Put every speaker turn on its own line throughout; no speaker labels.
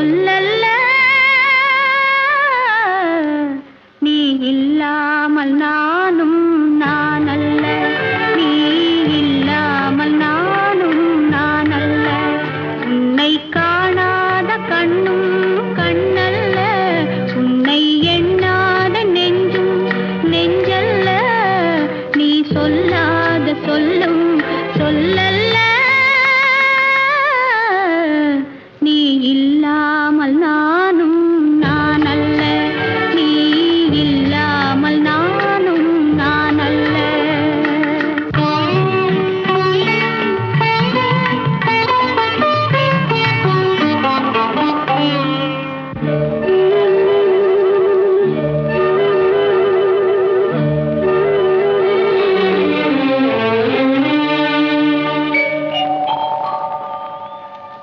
சொல்லல்ல நீ இல்லாமல் நானும் நானல்ல நீ இல்லாமல் நானும் நானல்ல உன்னை காணாத கண்ணும் கண்ணல்ல உன்னை எண்ணாத நெஞ்சும் நெஞ்சல்ல நீ சொல்லாத சொல்லும் சொல்லல்ல நீ இல்லாமல் நானும் நானல்ல நீ இல்லாமல் நானும் நானல்ல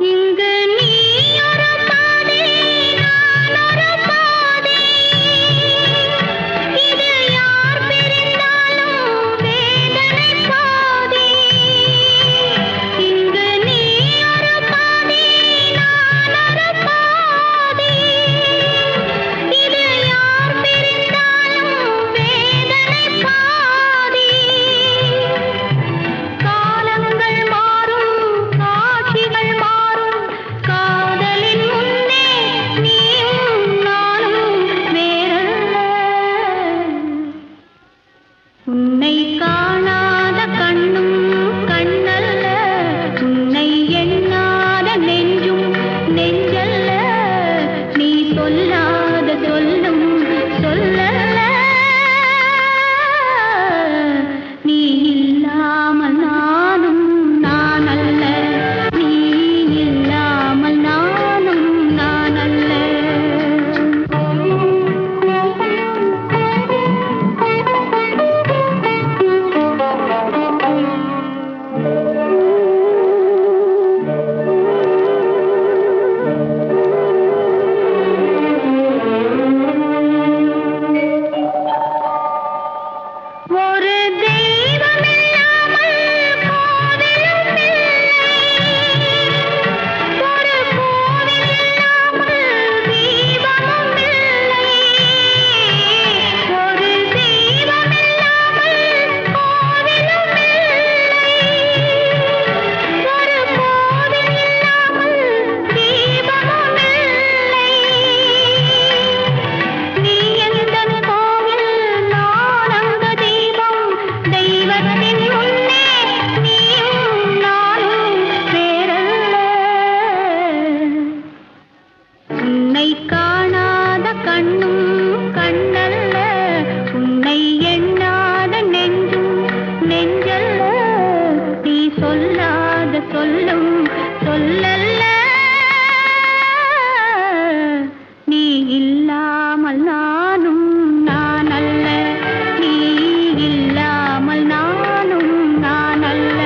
இங்கு நீ ஒரு பாதி நான் ஒரு பாதி இது யார் பிரிந்தாலும் வேதனை பாதி இங்கு நீ ஒரு பாதி நான் ஒரு பாதி இது யார் பிரிந்தாலும் வேதனை பாதி காலங்கள் மாறும் காட்சிகள் மாறும் காதலின் முன்னே நீயும் நானும் வேறல்ல உன்னை காணாத கண்ணும் கண்ணல்ல உன்னை எண்ணாத நெஞ்சும் நெஞ்சல்ல நீ சொல்லாத சொல்லும் சொல்லல்ல நீ இல்லாமல் நானும் நானல்ல நீ இல்லாமல் நானும் நானல்ல ஒரு தெய்வம் இல்லாமல் கோவிலும் இல்லை ஒரு கோவில் இல்லாமல் தீபமும் இல்லை ஒரு தெய்வம் இல்லாமல் கோவிலும் இல்லை ஒரு கோவில் இல்லாமல் தீபமும் இல்லை நீ எந்தன் கோவில் நான் அங்க தீபம் தெய்வத்தின் முன்னே நீயும் நானும் வேறல்ல உன்னை காணாத கண்ணும் கண்ணல்ல உன்னை எண்ணாத நெஞ்சும் நெஞ்சல்ல நீ சொல்லாத சொல்லும் சொல்லல்ல நீ இல்லாமல் நானும் நானல்ல நீ இல்லாமல் நானும் நானல்ல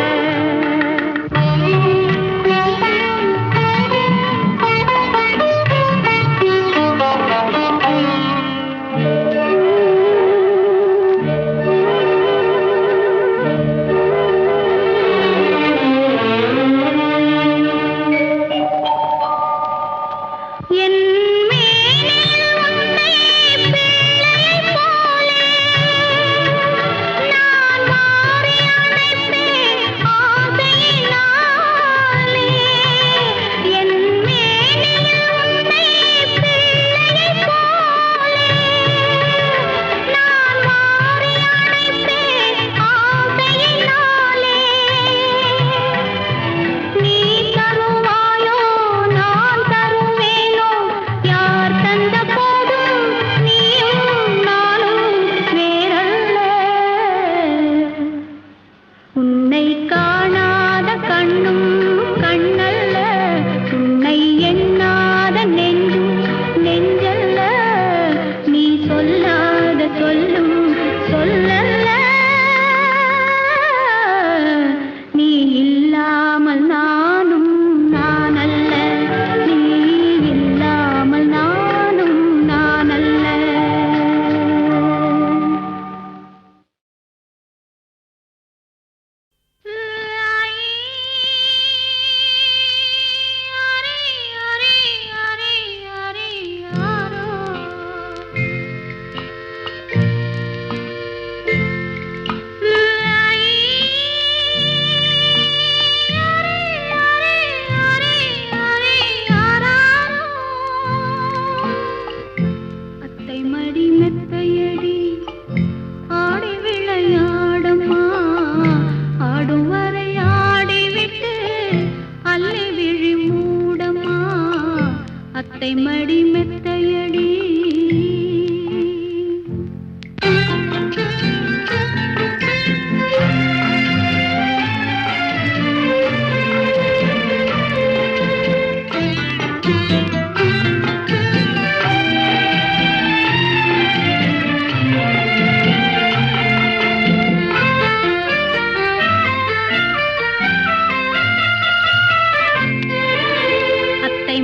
அத்தை மடி மெத்தையடி.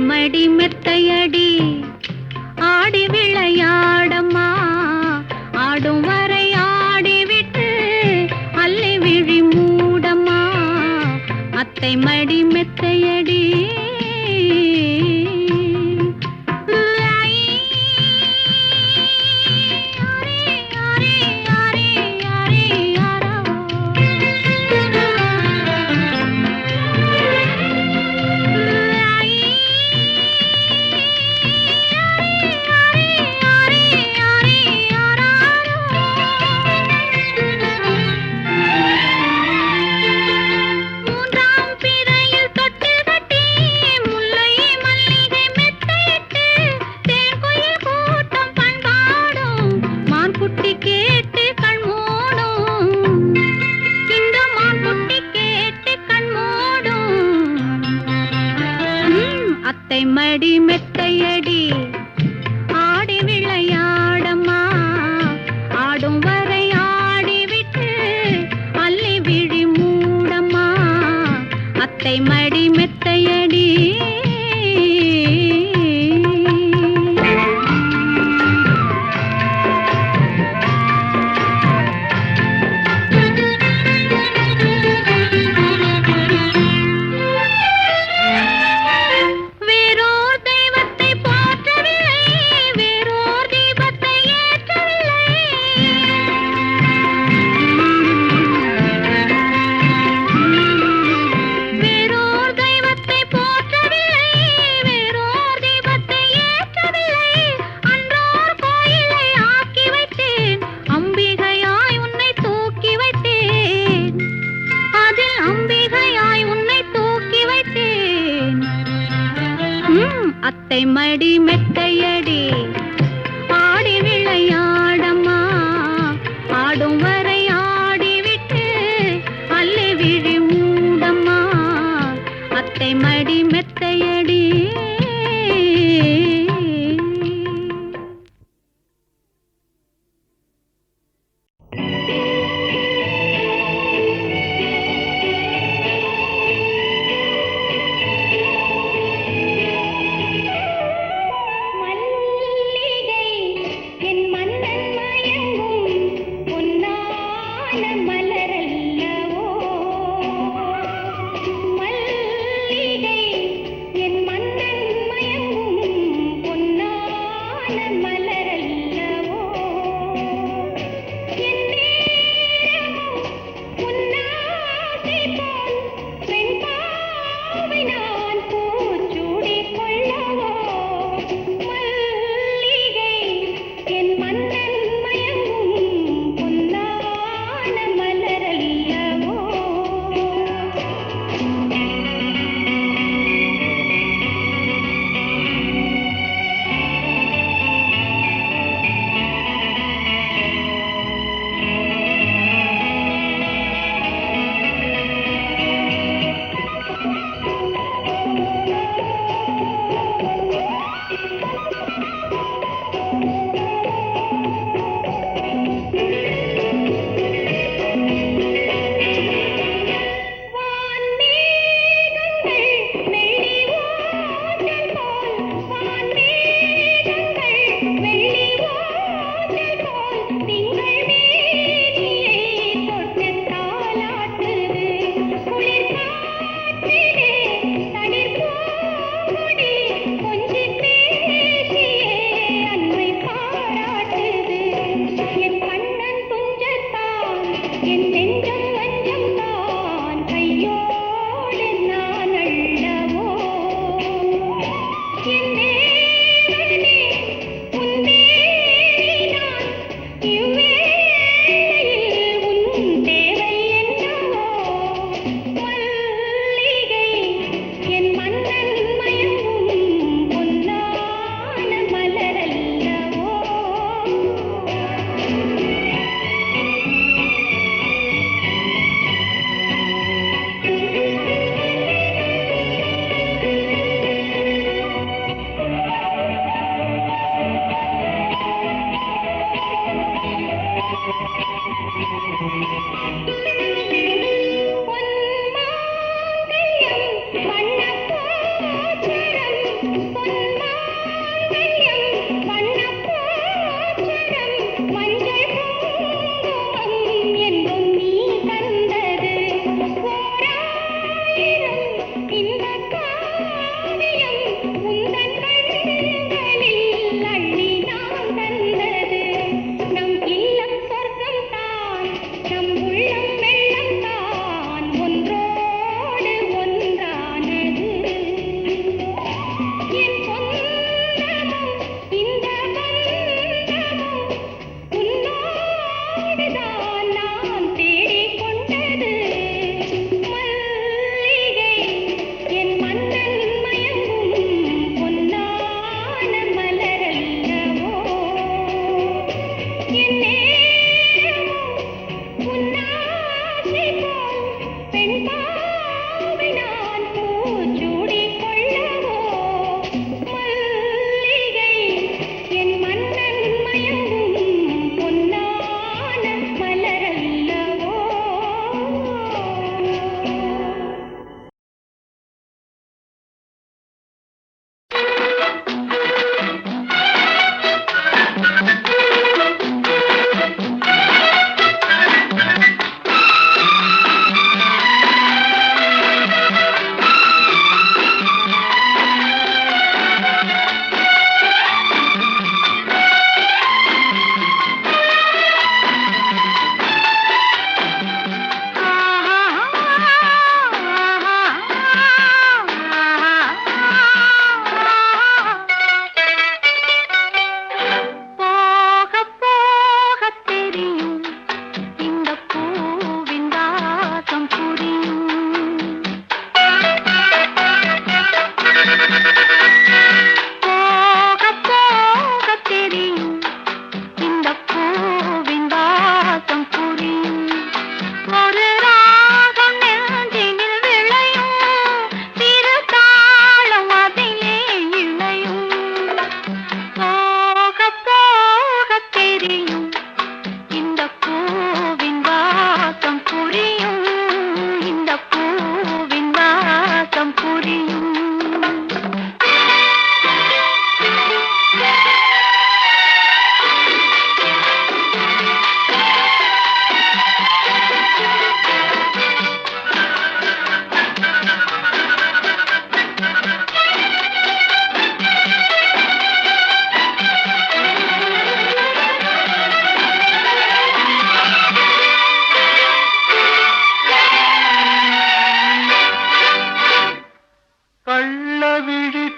மடி மெத்தையடி ஆடி விளையாடம்மா, ஆடும் வரை ஆடிவிட்டு அள்ளி விழி மூடம்மா. அத்தை மடி மெத்தையடி. அத்தை மடி மெத்தையடி ஆடி விளையாடம்மா, ஆடும் வரை ஆடிவிட்டு அள்ளி விழி மூடம்மா. அத்தை மடி மெத்தையடி. அத்தை மடி மெத்தையடி ஆடி விளையாடம்மா, ஆடும் வரை ஆடிவிட்டு அள்ளி விழி மூடம்மா. அத்தை மடி மெத்தையடி.
மலரல்லவோ மல்லிகை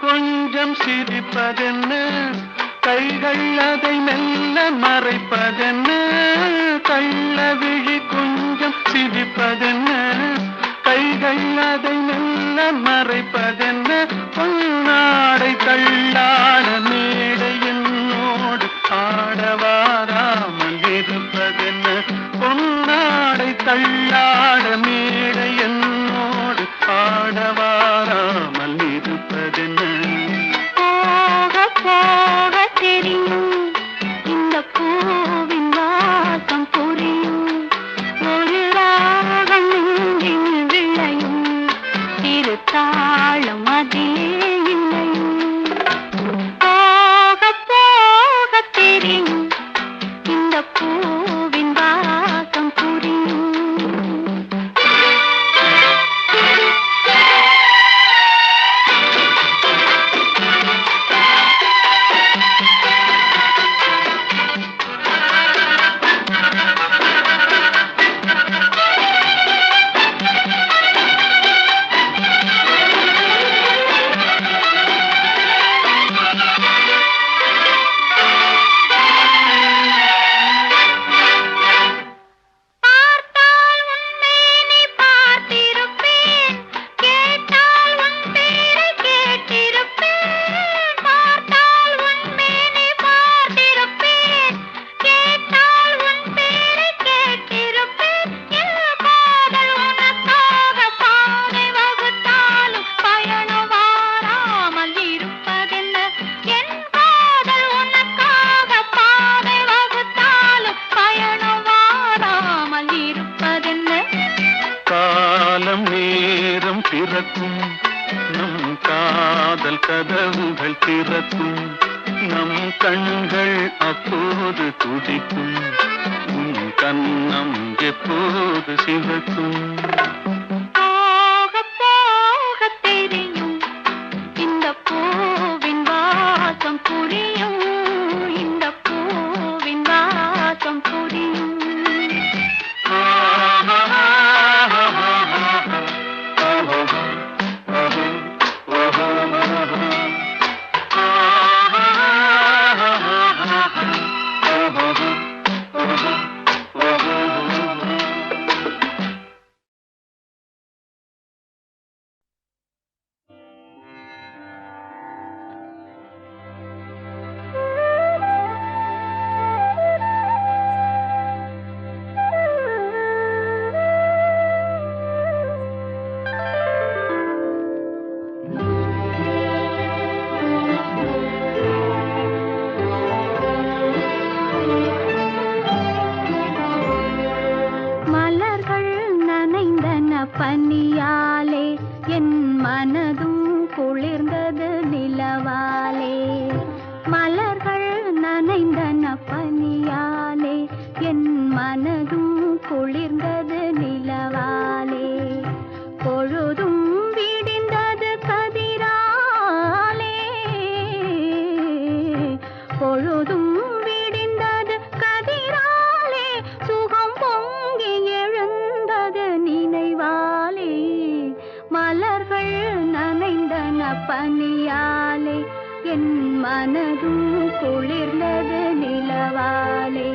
கொஞ்சம் சிரிப்பதென்ன, கைகள் அதை மெல்ல மறைப்பதென்ன. கள்ளவிழி கொஞ்சம் சிரிப்பதென்ன, கைகள் அதை மெல்ல மறைப்பதென்ன. பொன்னாடை தள்ளாட மேடை என்னோடு ஆடவாராமல் இருப்பதென்ன. பொன்னாடை தள்ளாட மேடை என்னோடு ஆடவாராமல் இருப்பதென்ன.
போக போக தெரியும் இந்த பூவின் வாசம் புரியும். ஒரு ராகம் நெஞ்சில் விளையும், இரு தாளம் அதிலே இல்லையும். போக போக தெரியும் இந்த பூவின் வாசம் புரியும்.
காலம் நேரம் பிறக்கும், நம் காதல் கதவுகள் திறக்கும். நம் கண்கள் அப்போது துடிக்கும், உன் கண்ணம் எப்போது சிவக்கும்.
பனியாலே என் மனதும் குளிர்ந்தது நிலவாலே மலர்கள் நனைந்தன பனியாலே என் மனதும் குளிர்ந்தது நிலவாலே பொழுதும் விடிந்தது கதிராலே பொழுதும் விடிந்தது கதிராலே சுகம் பொங்கி எழுந்தது நினைவாலே மலர்கள் நனைந்தன பனியாலே என் மனதும் குளிர்ந்தது நிலவாலே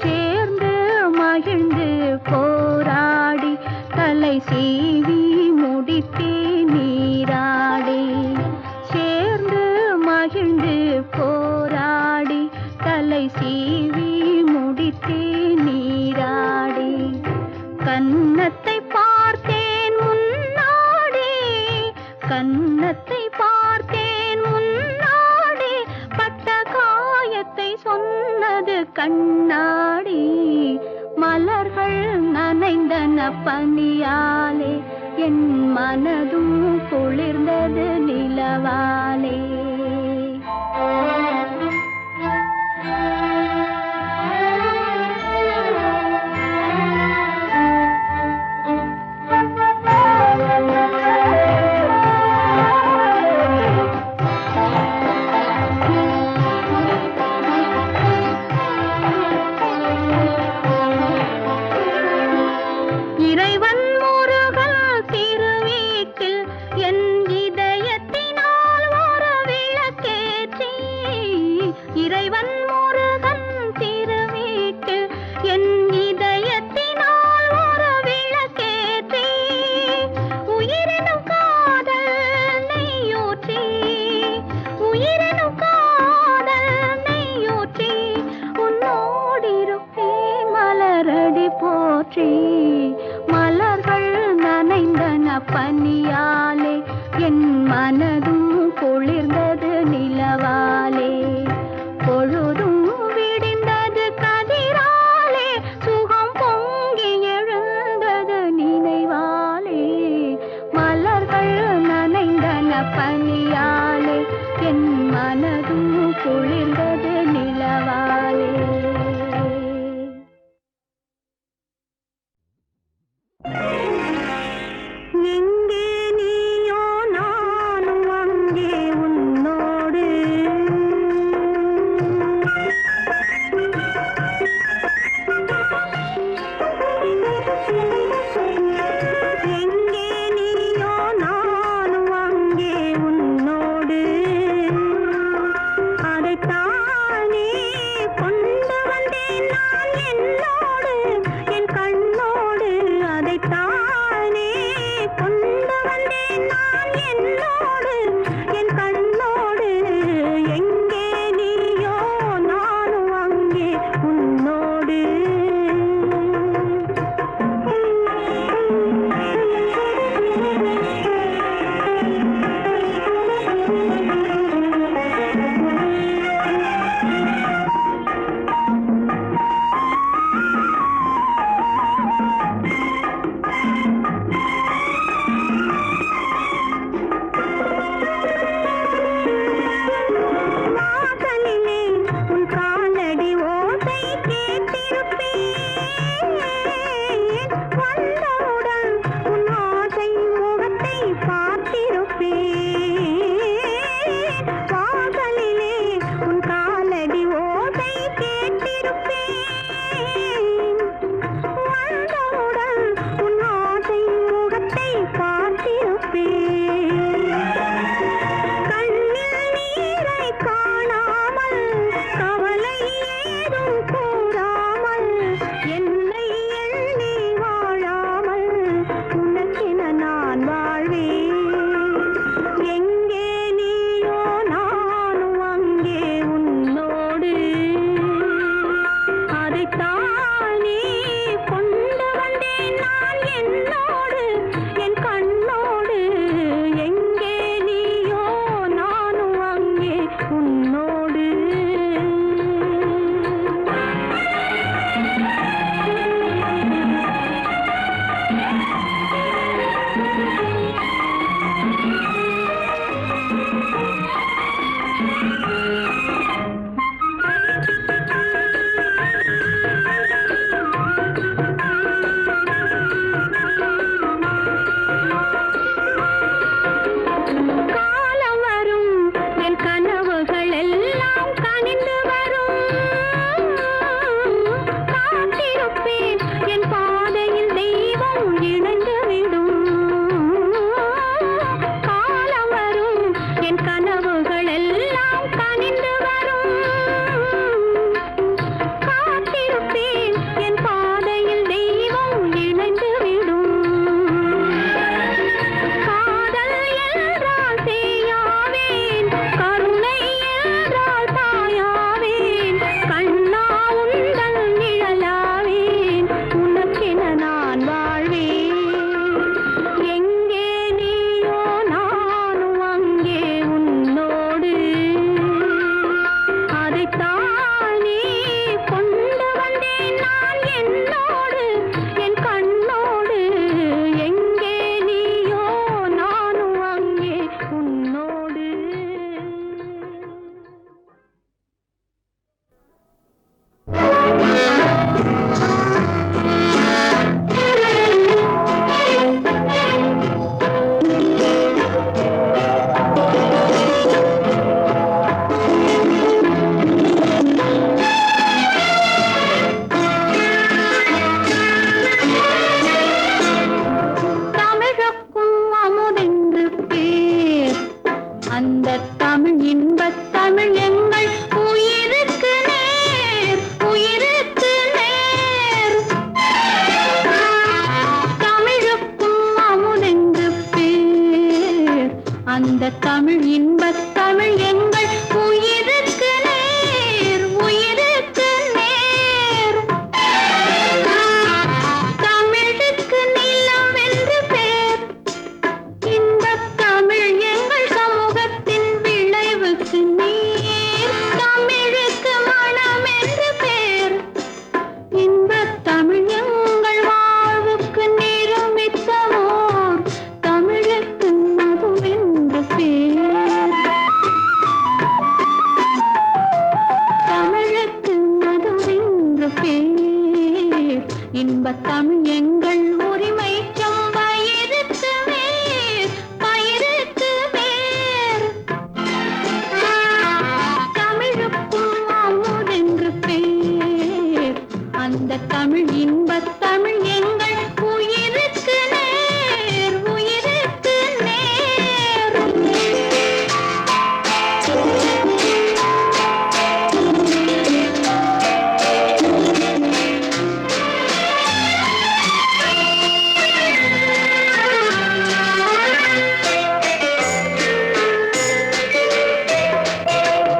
சேர்ந்து மகிழ்ந்து போராடி தலை சீவி முடித்தே நீராடி சேர்ந்து மகிழ்ந்து போராடி தலை சீவி முடித்தே நீராடி கன்னத்தை பார்த்தேன் முன்னாடி கன்னத்தை பார்த்தேன் முன்னாடி பட்ட காயத்தை சொன்னது கண்ணாடி மலர்கள் நனைந்தன பனியாலே என் மனதும் குளிர்ந்தது நிலவாலே இறைவன் முருகன் திருவீட்டில் என் இதயத்தினால் ஒரு விளக்கேற்றி இறைவன் முருகன் திருவீட்டில் என் இதயத்தினால் ஒரு விளக்கேற்றி உயிரினும் காதல் நெய்யூற்றி உயிரினும் காதல் நெய்யூற்றி உன்னோடிருப்பேன் மலரடி போற்றி மலர்கள் நனைந்தன பனியாலே என் மனதும் குளிர்ந்தது நிலவாலே பொழுதும் விடிந்தது கதிராலே சுகம் பொங்கி எழுந்தது நினைவாலே மலர்கள் நனைந்தன பனியாலே என் மனதும் குளிர்ந்தது நிலவாலே எங்கே நீயோ நானும் அங்கே உன்னோடு எங்கே நீயோ நானும் அங்கே உன்னோடு அதைத்தானே கொண்டு வந்தேன் நான் என்னோடு என் கண்ணோடு அதைத்தானே கொண்டு வந்தேன் நான் என்னோடு என் கண்ணோடு எங்கே நீயோ நானும் அங்கே உன்னோடு வாசலிலே உன் காலடி ஓசை கேட்டிருப்பேன் கொண்டு வந்தேன் நான் என்னோடு என் கண்ணோடு எங்கே நீயோ நானும் அங்கே உன்னோடு காலம் வரும் என் கனவுகள் எல்லாம் கனிந்து வரும் காத்திருப்பேன் என் பாதையில் தெய்வம் இணைந்து விடும் காலம் வரும் என் கனவுகள் எல்லாம் கனிந்து வரும் காத்திருப்பேன் என் பாதையில் தெய்வம் இணைந்து விடும் காதல் என்றால் தேயாவேன் கருணை என்றால் தாயாவேன் கண்ணா உந்தன் நிழலாவேன் உனக்கென நான் வாழ்வேன் எங்கே நீயோ நானும் அங்கே உன்னோடு அதைத்தானே கொண்டு வந்தேன் நான் என்னோடு என் கண்ணோடு எங்கே நீயோ நானும் அங்கே உன்னோடு தமிழுக்கும் அமுதென்று பேர் அந்த தமிழ் இன்பத் தமிழ் எங்கள் உயிருக்கு நேர் உயிருக்கு நேர் தமிழுக்கும் அமுதென்று பேர் அந்த தமிழ் இன்பத் தமிழ் எங்கள் உயிருக்கு நேர் உயிருக்கு நேர் தமிழுக்கு நிலம் என்று பேர் இன்பத் தமிழ் எங்கள் சமூகத்தின் விளைவுக்கு நீர் தமிழுக்கு மனம் என்று பேர் இன்பத் தமிழ் எங்கள் வாழ்வுக்கு நிருமித்தவோர் தமிழுக்கு மதுவென்று பேர் தமிழுக்கு மதுவென்று பேர் இன்பத் தமிழ் எங்கள் உரிமை பயிருக்கு வேர் பயிருக்கு வேர் தமிழுக்கும் அமுதென்று பேர் அந்த தமிழ் இன்பத் தமிழ் எங்கள் உயிருக்கு நேர் உயிருக்கு நேர்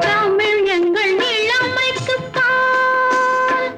தமிழ் எங்கள் இளமைக்கு பால்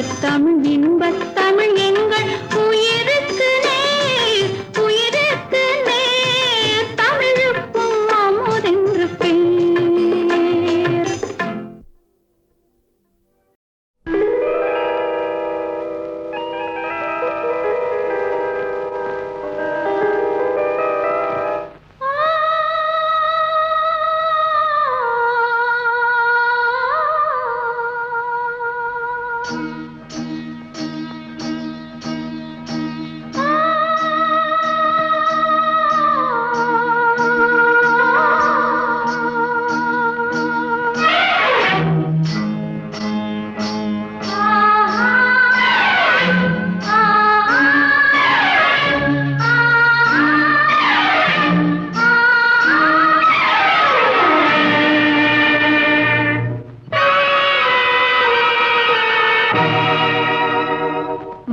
அந்த தமிழ் இன்பத் தமிழ் எங்கள் உயிருக்கு நேர், உயிருக்கு நேர், தமிழுக்கும் அமுதென்று பேர்.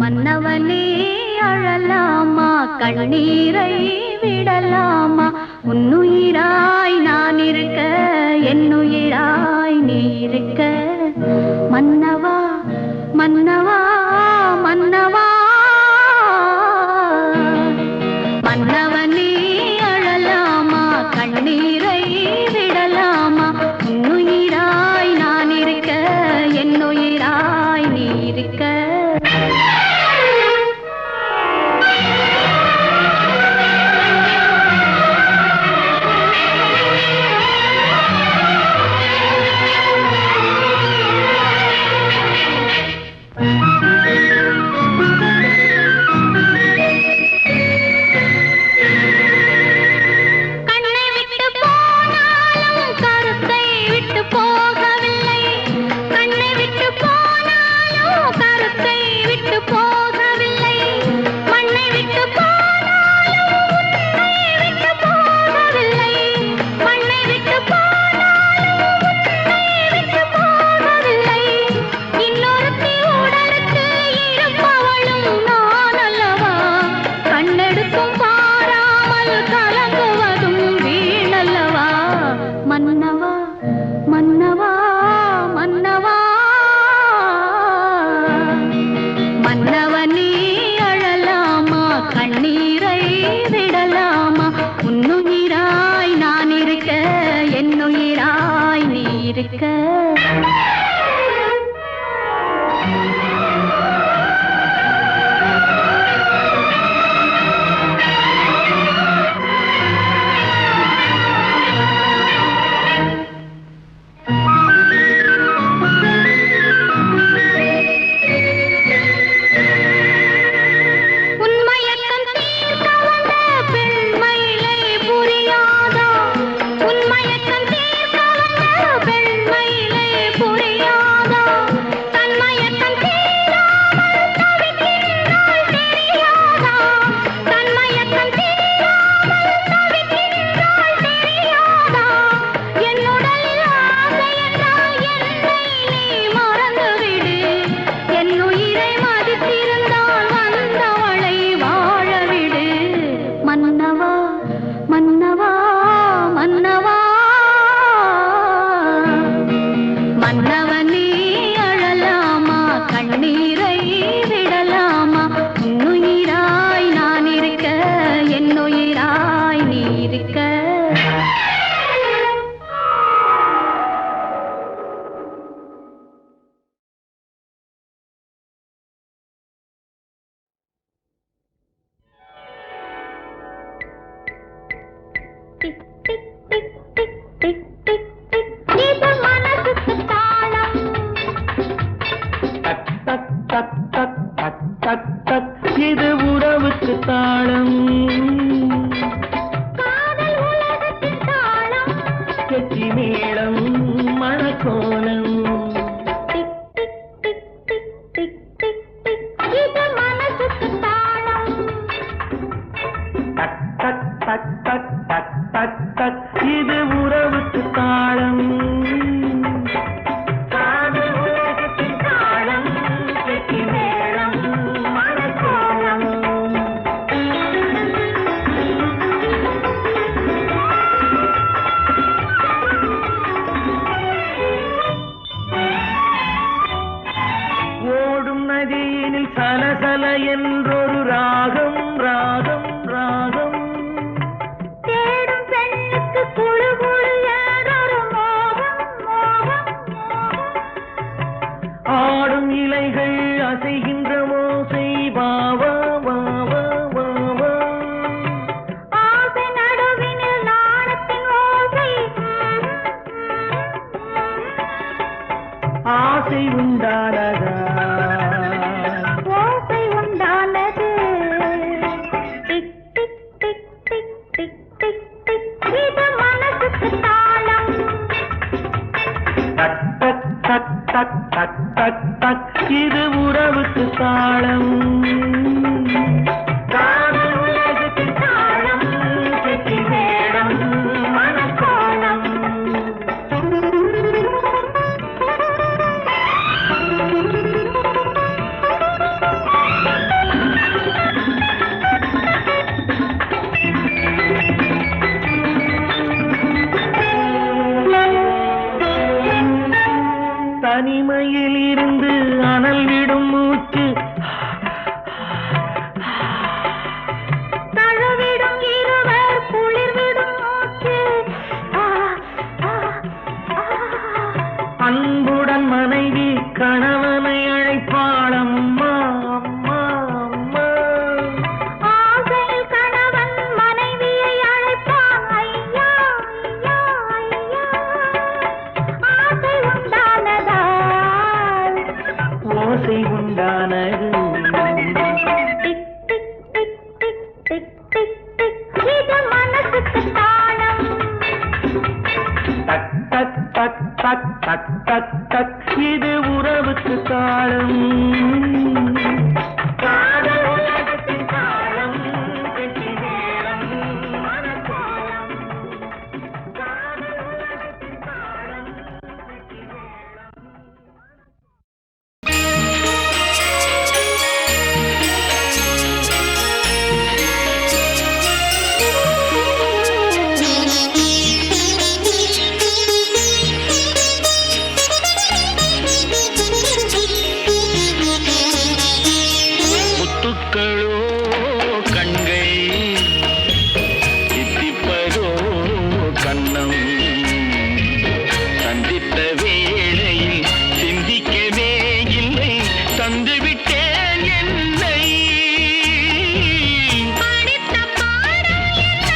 மன்னவனே அழலாமா, கண்ணீரை விடலாமா, உன்னுயிராய் நான் இருக்க, என்னுயிராய் நீ இருக்க. மன்னவா மன்னவா மன்னவா, மன்னவனே அழலாமா, கண்ணீரை விடலாமா, உன்னுயிராய் நான் இருக்க, என்னுயிராய் நீ இருக்க.
சலசல என்றொரு ராகம் ராகம் ராகம்
தேடும் பெண்ணுக்கு குழு குழு ஏறொரு மோகம் மோகம் மோகம்
ஆடும் இலைகள் அசைகின்ற ஓசை வாவா வாவா வாவா
ஆசை நடுவினில் நாணத்தின் ஓசை
ஆசை உண்டானதா
ஓசை உண்டானது tick tick tick tick tick tick tick இது மனசுக்கு தாளம்
டக் டக் டக் டக் டக் டக் டக் இது உறவுக்கு தாளம் காதல் உலகுக்கு தாளம் கெட்டி மேடம் மனக்கோலம் தனிமையில் இருந்து அனல் விடும் மூச்சு
தழுவிடும் இருவர் குளிர்விடும் மூச்சு
அன்புடன் மனைவி கணவனை அழைப்பாள் அம்மா அம்மா அம்மா
ஆசையில் கணவன் மனைவியை அழைப்பான் ஐயா ஐயா ஐயா ஆசை உண்டானதால்
ஓசை உண்டானது
tick tick tick tick tick tick tick இது மனசுக்கு தாளம்
டக் டக் டக் டக் டக் டக் டக் இது உறவுக்கு தாளம் காதல் உலகத்தின் தாளம் கெட்டி மேளம் மனக்கோலம் காதல் உலகத்தின் தாளம் கெட்டி மேளம்
முத்துக்களோ கண்கை தித்திப்பதோ கண்ணம் சந்தித்த வேளையில் சிந்திக்கவே இல்லை தந்துவிட்டேன் என்னை
படித்த பாடம் என்ன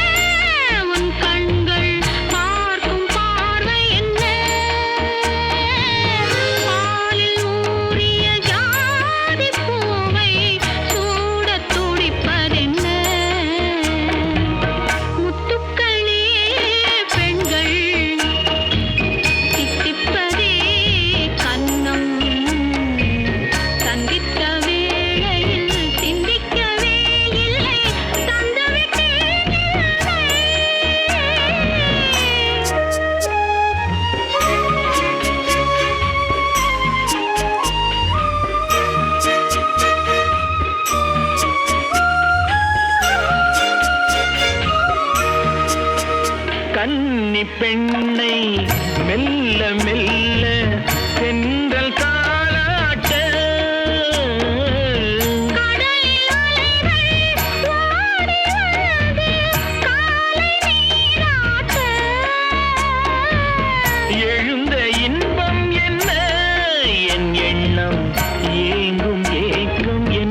உன் கண்கள் பார்க்கும் பார்வை என்ன பாலில் ஊறிய ஜாதி பூவை சூடத் துடிப்பதென்ன முத்துக்களே பெண்கள் தித்திப்பதே கன்னம் சந்தித்த வேளையில் சிந்திக்கவே இல்லை தந்துவிட்டேன்
கன்னி பெண்ணை மெல்ல மெல்ல சென்றல் தாளாட்ட
கடலில் அலைகள் ஓடி வந்து காலை நீராட்ட
எழுந்த இன்பம் என்ன என் எண்ணம் ஏங்கும் ஏக்கம் என்ன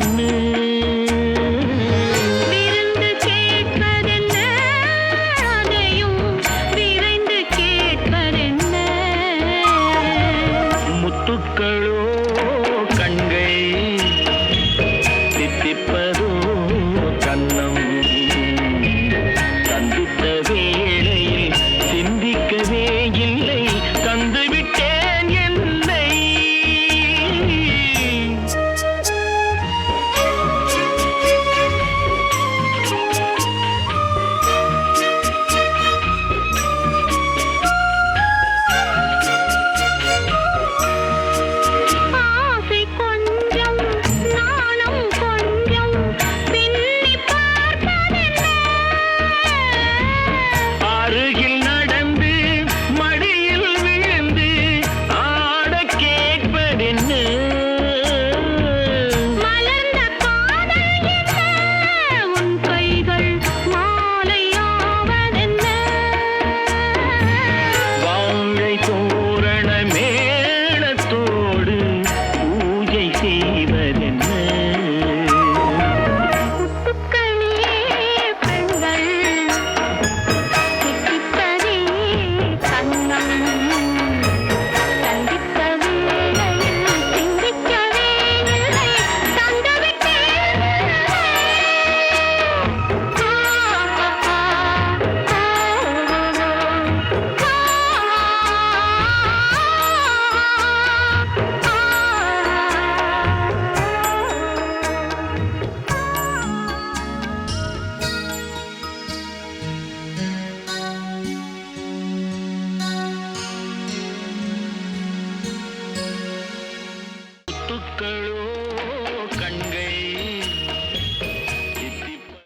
விருந்து கேட்பதென்ன அதையும் விரைந்து கேட்பதென்ன
முத்துக்களோ